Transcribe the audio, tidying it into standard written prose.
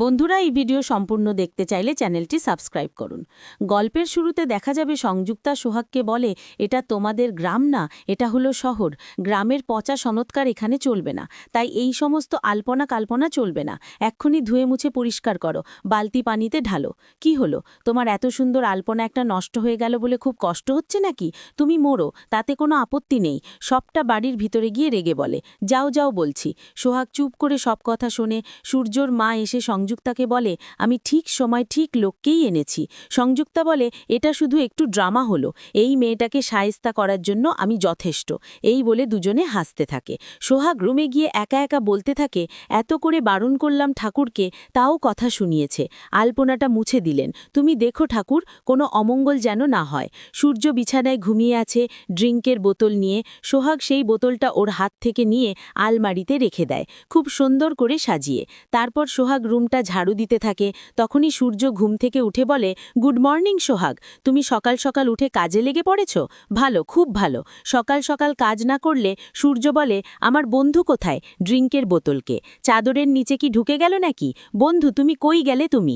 বন্ধুরা, এই ভিডিও সম্পূর্ণ দেখতে চাইলে চ্যানেলটি সাবস্ক্রাইব করুন। গল্পের শুরুতে দেখা যাবে সংযুক্তা সোহাগকে বলে, এটা তোমাদের গ্রাম না, এটা হলো শহর। গ্রামের পচা সনৎকার এখানে চলবে না, তাই এই সমস্ত আলপনা কাল্পনা চলবে না। এক্ষুনি ধুয়ে মুছে পরিষ্কার করো, বালতি পানিতে ঢালো। কি হলো, তোমার এত সুন্দর আলপনা একটা নষ্ট হয়ে গেল বলে খুব কষ্ট হচ্ছে নাকি? তুমি মোড়ো, তাতে কোনো আপত্তি নেই। সবটা বাড়ির ভিতরে গিয়ে রেগে বলে, যাও যাও বলছি। সোহাগ চুপ করে সব কথা শোনে। সূর্যর মা এসে সংযুক্তাকে বলে, আমি ঠিক সময় ঠিক লোককেই এনেছি। সংযুক্তা বলে, এটা শুধু একটু ড্রামা হলো, এই মেয়েটাকে শায়েস্তা করার জন্য আমি যথেষ্ট। এই বলে দুজনে হাসতে থাকে। সোহাগ রুমে গিয়ে একা একা বলতে থাকে, এত করে বারণ করলাম ঠাকুরকে, তাও কথা শুনিয়েছে। আলপনাটা মুছে দিলেন। তুমি দেখো ঠাকুর, কোনো অমঙ্গল যেন না হয়। সূর্য বিছানায় ঘুমিয়ে আছে, ড্রিঙ্কের বোতল নিয়ে। সোহাগ সেই বোতলটা ওর হাত থেকে নিয়ে আলমারিতে রেখে দেয়, খুব সুন্দর করে সাজিয়ে। তারপর সোহাগ রুমটা ঝাড়ু দিতে থাকে। তখনই সূর্য ঘুম থেকে উঠে বলে, গুড মর্নিং সোহাগ, তুমি সকাল সকাল উঠে কাজে লেগে পড়েছ? ভালো, খুব ভালো। সকাল সকাল কাজ না করলে সূর্য বলে, আমার বন্ধু কোথায়? ড্রিঙ্কের বোতলকে চাদরের নিচে কি ঢুকে গেল নাকি? বন্ধু, তুমি কই গেলে তুমি?